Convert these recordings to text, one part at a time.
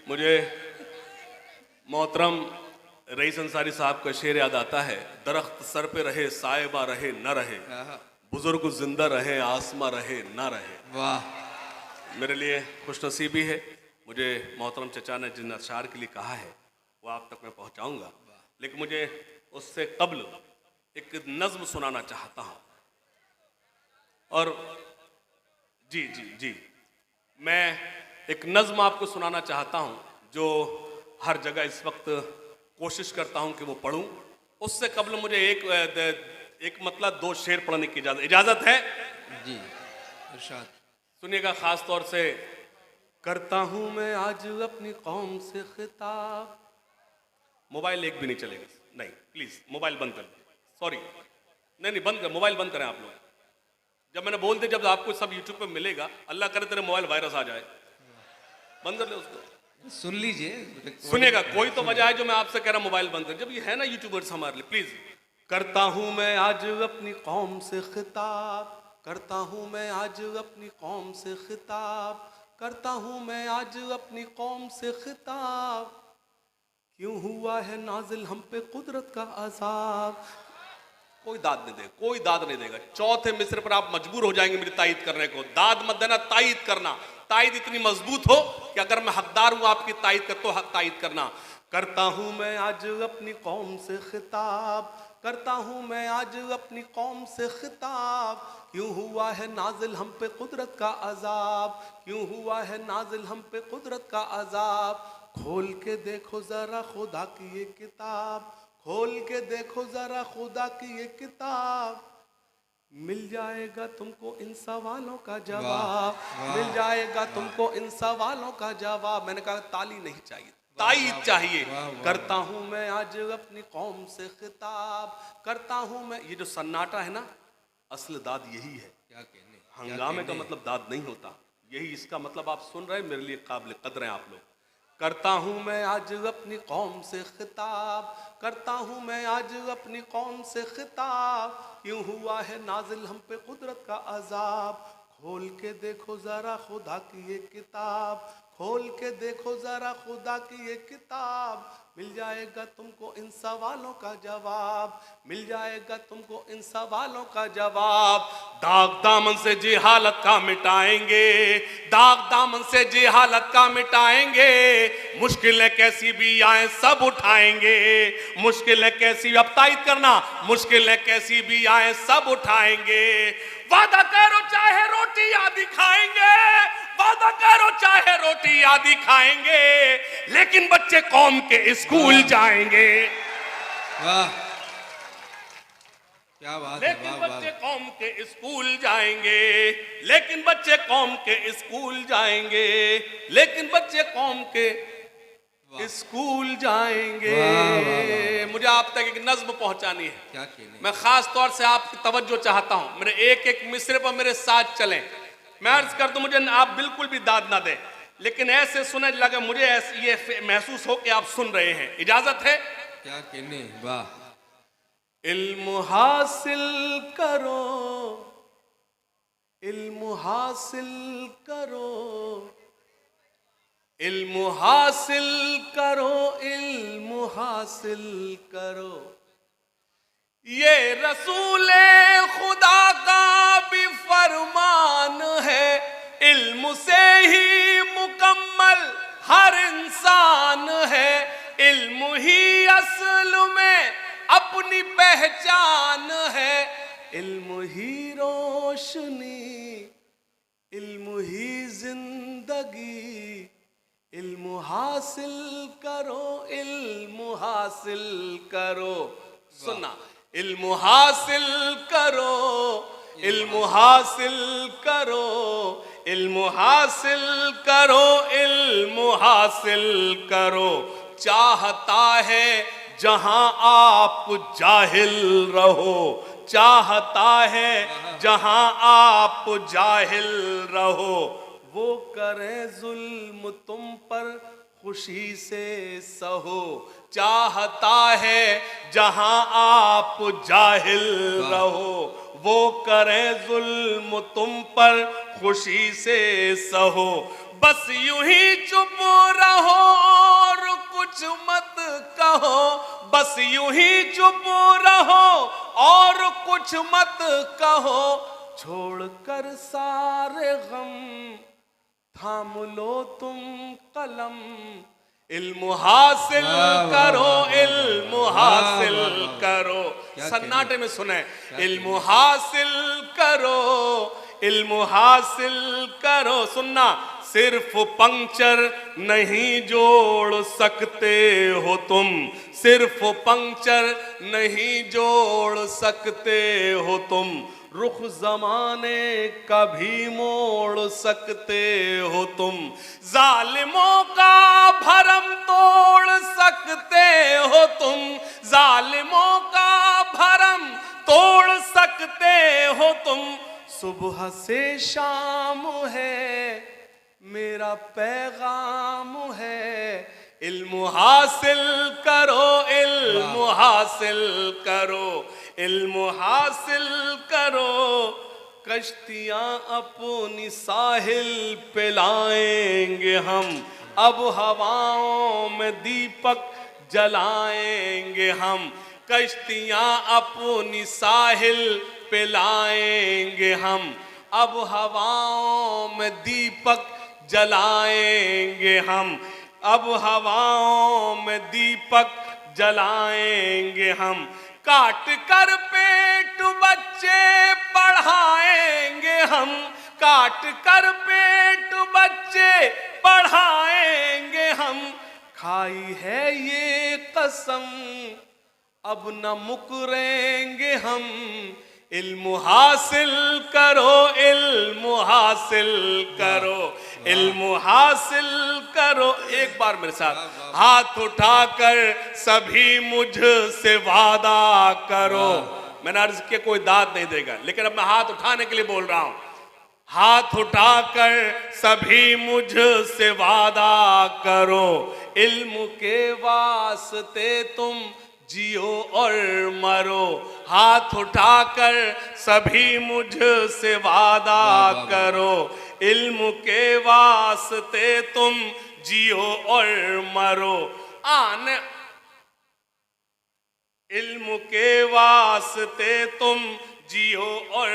मुझे मोहतरम रईस अंसारी साहब का शेर याद आता है, दरख्त सर पे रहे साहिबा रहे न रहे, बुजुर्ग जिंदा रहे आसमा रहे न रहे। वाह, मेरे लिए खुशनसीबी है, मुझे मोहतरम चचा ने जिन अशार के लिए कहा है वो आप तक मैं पहुंचाऊंगा, लेकिन मुझे उससे कब्ल एक नज्म सुनाना चाहता हूं। और जी जी जी मैं एक नज्म आपको सुनाना चाहता हूं जो हर जगह इस वक्त कोशिश करता हूं कि वो पढ़ूं। उससे कब्ल मुझे एक मतलब 2 शेर पढ़ने की इजाजत है जी इरशाद। सुनिएगा। खास तौर से करता हूं मैं आज अपनी कौम से खिताब। मोबाइल एक भी नहीं चलेगा, नहीं प्लीज मोबाइल बंद कर, सॉरी नहीं बंद कर, मोबाइल बंद करें आप लोग। जब मैंने बोल दिया, जब आपको सब यूट्यूब पे मिलेगा, अल्लाह करे तेरे मोबाइल वायरस आ जाए, बंद कर ले उसको। सुन लीजिए, सुनिएगा, कोई तो वजह है जो मैं आपसे कह रहा हूं मोबाइल बंद कर, जब ये है ना यूट्यूबर्स हमारे लिए, प्लीज। करता हूं मैं आज अपनी कौम से खिताब, करता हूं मैं आज अपनी कौम से खिताब, करता हूं मैं आज अपनी कौम से खिताब। क्यों हुआ है नाजिल हम पे कुदरत का अज़ाब। कोई दाद नहीं देगा, कोई दाद नहीं देगा। चौथे मिसरे पर आप मजबूर हो जाएंगे मेरी तायीद करने को। दाद मत देना, तायीद करना। तायीद इतनी मजबूत हो कि अगर मैं हकदार हूं आपकी तायीद कर तो तायीद करना। करता हूं मैं आज अपनी कौम से खिताब, करता हूं मैं आज अपनी कौम से खिताब। क्यों हुआ है नाजिल हम पे कुदरत का अज़ाब, क्यों हुआ है नाजिल हम पे कुदरत का अज़ाब। खोल के देखो जरा खुदा की ये किताब, खोल के देखो जरा खुदा की ये किताब। मिल जाएगा तुमको इन सवालों का जवाब, मिल जाएगा तुमको इन सवालों का जवाब। मैंने कहा ताली नहीं चाहिए, तायीद चाहिए। करता हूं मैं आज अपनी कौम से खिताब, करता हूं मैं। ये जो सन्नाटा है ना, असल दाद यही है। क्या कहने, हंगामे का मतलब दाद नहीं होता, यही इसका मतलब आप सुन रहे हैं। मेरे लिए काबिल कदर हैं आप लोग। करता हूं मैं आज अपनी कौम से खिताब, करता हूं मैं आज अपनी कौम से खिताब। क्यों हुआ है नाजिल हम पे कुदरत का अज़ाब। खोल के देखो जरा खुदा की ये किताब, खोल के देखो जरा खुदा की ये किताब। मिल जाएगा तुमको इन सवालों का जवाब, मिल जाएगा तुमको इन सवालों का जवाब। दाग दामन से जिहालत का मिटाएंगे, दाग दामन से जिहालत का मिटाएंगे। मुश्किलें कैसी भी आए सब उठाएंगे, मुश्किलें कैसी, अब तायीद करना, मुश्किलें कैसी भी आए सब उठाएंगे। वादा करो चाहे रोटी आदि खाएंगे, वादा करो चाहे रोटी आदि खाएंगे, लेकिन बच्चे कौम के स्कूल जाएंगे। वाह क्या बात है, लेकिन वाह बच्चे वाह। कौम के स्कूल जाएंगे, लेकिन बच्चे कौम के स्कूल जाएंगे, लेकिन बच्चे कौम के स्कूल जाएंगे। वाह, वाह, वाह। मुझे आप तक एक नज्म पहुंचानी है। क्या कहने, मैं खास तौर से आपकी तवज्जो चाहता हूं, मेरे एक एक मिसरे पर मेरे साथ चलें। मैं अर्ज कर दूं, मुझे आप बिल्कुल भी दाद ना दें, लेकिन ऐसे सुने लगे मुझे ये महसूस हो कि आप सुन रहे हैं। इजाजत है? क्या कहने, वाह। इल्म हासिल करो, इल्म हासिल करो, इल्म हासिल करो, इल्म हासिल करो। ये रसूले खुदा का भी फरमान है, इल्म से ही मुकम्मल हर इंसान है। इल्म ही असल में अपनी पहचान है, इल्म ही रोशनी, इल्म ही जिंदगी। इल्म हासिल करो, इल्म हासिल करो। सुना, इल्म हासिल करो, इल्म हासिल करो, इल्म हासिल करो, इल्म हासिल करो। चाहता है जहां आप जाहिल रहो, चाहता है जहां आप जाहिल रहो। वो करे जुल्म तुम पर खुशी से सहो, चाहता है जहां आप जाहिल रहो। वो करे जुल्म तुम पर खुशी से सहो। बस यूं ही चुप रहो बस यूं ही चुप रहो और कुछ मत कहो, छोड़कर सारे गम थाम लो तुम कलम, इल्म हासिल करो, इल्म हासिल करो। सन्नाटे में सुने, इल्म हासिल करो, इल्म हासिल करो। सुनना, सिर्फ पंक्चर नहीं जोड़ सकते हो तुम, सिर्फ पंक्चर नहीं जोड़ सकते हो तुम, रुख जमाने का भी मोड़ सकते हो तुम, जालिमों का भरम तोड़ सकते हो तुम, जालिमों का भरम तोड़ सकते हो तुम। सुबह से शाम है मेरा पैगाम है, इल्म हासिल करो, इल्म हासिल करो, इल्म हासिल करो। कश्तियां अपनी साहिल पे लाएंगे हम, अब हवाओं में दीपक जलाएंगे हम, कश्तियां अपनी साहिल पे लाएंगे हम, अब हवाओं में दीपक जलाएंगे हम, अब हवाओं में दीपक जलाएंगे हम। काट कर पेट बच्चे पढ़ाएंगे हम, काट कर पेट बच्चे पढ़ाएंगे हम, खाई है ये कसम अब न मुकरेंगे हम, इल्म हासिल करो, इल्म हासिल करो, इल्म हासिल करो। एक बार मेरे साथ हाथ उठाकर सभी मुझसे वादा करो। मैंने अर्ज किया कोई दाद नहीं देगा, लेकिन अब मैं हाथ उठाने के लिए बोल रहा हूं। हाथ उठाकर सभी मुझसे वादा करो, इल्म के वास्ते तुम जियो और मरो। हाथ उठाकर सभी मुझसे वादा करो, इल्म के वास्ते तुम जियो और मरो। आने इल्म के वास्ते तुम जियो और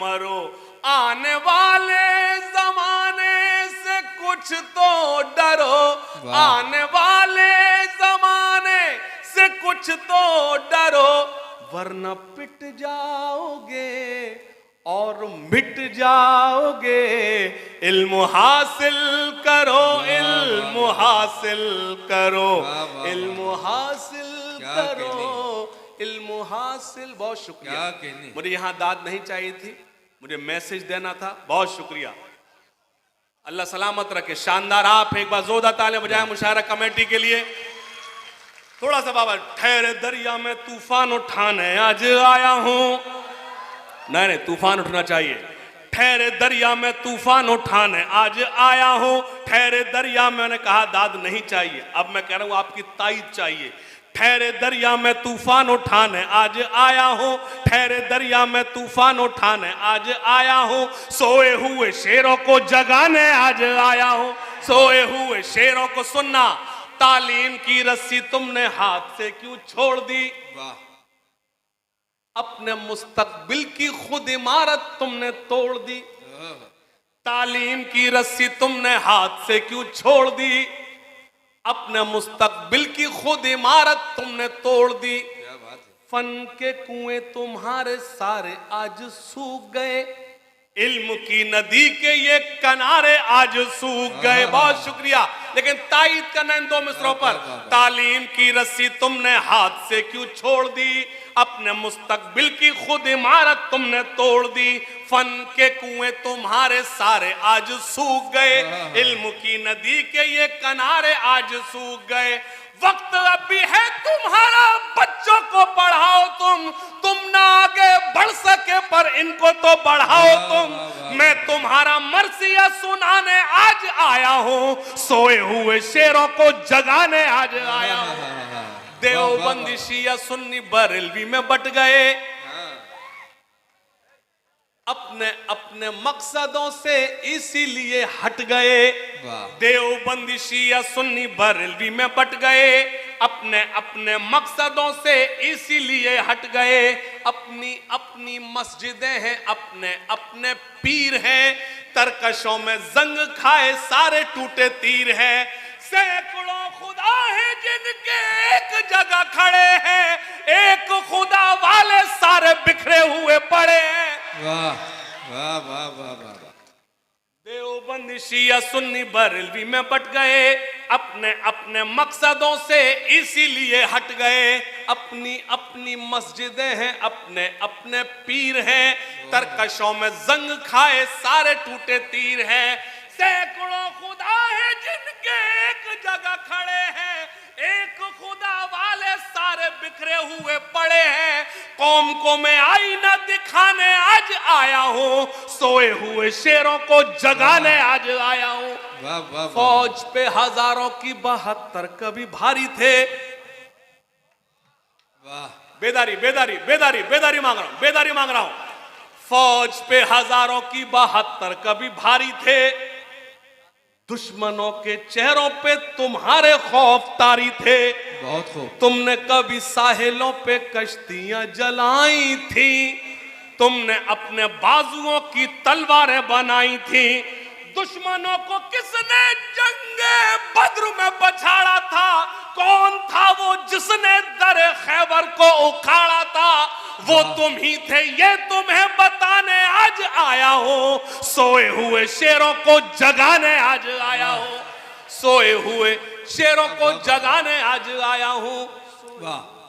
मरो, आने वाले जमाने से कुछ तो डरो, आने वाले जमाने से कुछ तो डरो, वरना पिट जाओगे और मिट जाओगे। इल्म हासिल करो, इल्म हासिल करो, इल्म हासिल करो, इल्म हासिल। बहुत शुक्रिया। मुझे यहाँ दाद नहीं चाहिए थी, मुझे मैसेज देना था। बहुत शुक्रिया, अल्लाह सलामत रखे। शानदार। आप एक बार जोरदार तालियां बजाएं मुशायरा कमेटी के लिए। थोड़ा सा बाबा, ठहरे दरिया में तूफान उठाने आज आया हूं। नहीं नहीं, तूफान उठना चाहिए। ठहरे दरिया में तूफान उठाने आज आया हूं। ठहरे दरिया में, मैंने कहा दाद नहीं चाहिए, अब मैं कह रहा हूं आपकी ताईद चाहिए। ठहरे दरिया में तूफान उठाने आज आया हूं, ठहरे दरिया में तूफान उठाने आज आया हूं। सोए हुए शेरों को जगाने आज आया हूं, सोए हुए शेरों को। सुनना, तालीम की रस्सी तुमने हाथ से क्यों छोड़ दी, अपने मुस्तकबिल की खुद इमारत तुमने तोड़ दी। तालीम की रस्सी तुमने हाथ से क्यों छोड़ दी, अपने मुस्तकबिल की खुद इमारत तुमने तोड़ दी। फन के कुएं तुम्हारे सारे आज सूख गए, इल्म की नदी के ये किनारे आज सूख गए। बहुत शुक्रिया, लेकिन ताईद करना इन दो मिसरों पर। तालीम की रस्सी तुमने हाथ से क्यों छोड़ दी, अपने मुस्तकबिल की खुद इमारत तुमने तोड़ दी। फन के कुएं तुम्हारे सारे आज सूख गए, इल्म की नदी के ये किनारे आज सूख गए। वक्त अब भी है तुम्हारा, बच्चों को पढ़ाओ तुम ना आगे बढ़ सके पर इनको तो बढ़ाओ तुम। मैं तुम्हारा मर्सिया सुनाने आज आया हूं, सोए हुए शेरों को जगाने आज आया हूं। देवबंदी शिया सुन्नी बरेलवी में बट गए, अपने अपने मकसदों से इसीलिए हट गए। देवबंदी शिया सुन्नी बरेलवी में बट गए, अपने अपने मकसदों से इसीलिए हट गए। अपनी अपनी मस्जिदें हैं, अपने अपने पीर हैं, तरकशों में जंग खाए सारे टूटे तीर हैं। सैकड़ों खुदा हैं जिनके एक जगह खड़े हैं, एक खुदा वाले सारे बिखरे हुए पड़े हैं। वाह वाह वाह वाह वाह। देवबंदी शिया सुन्नी बरेलवी में बट गए, अपने अपने मकसदों से इसीलिए हट गए। अपनी अपनी मस्जिदें हैं, अपने अपने पीर हैं, तरकशों में जंग खाए सारे टूटे तीर हैं। सैकड़ों खुदा हैं जिनके एक जगह खड़े हैं, एक खुदा वाले सारे बिखरे हुए पड़े हैं। कौम को मैं आईना दिखाने आज आया हूँ, सोए हुए शेरों को जगाने आज आया हूँ। वाह वाह। फौज पे हजारों की 72 कभी भारी थे। वाह। बेदारी बेदारी बेदारी बेदारी मांग रहा हूं, बेदारी मांग रहा हूं। फौज पे हजारों की 72 कभी भारी थे, दुश्मनों के चेहरों पे तुम्हारे खौफ तारी थे। बहुत खूब। तुमने कभी साहिलों पे कश्तियां जलाई थी, तुमने अपने बाजुओं की तलवारें बनाई थी। दुश्मनों को किसने जंगे बद्र में बछाड़ा था? कौन था वो जिसने दरे खैबर को उखाड़ा था? वो तुम ही थे, ये तुम्हें बताने आज आया हूं। सोए हुए शेरों को जगाने आज आया हूं, सोए हुए शेरों को जगाने आज आया हूं। वाह।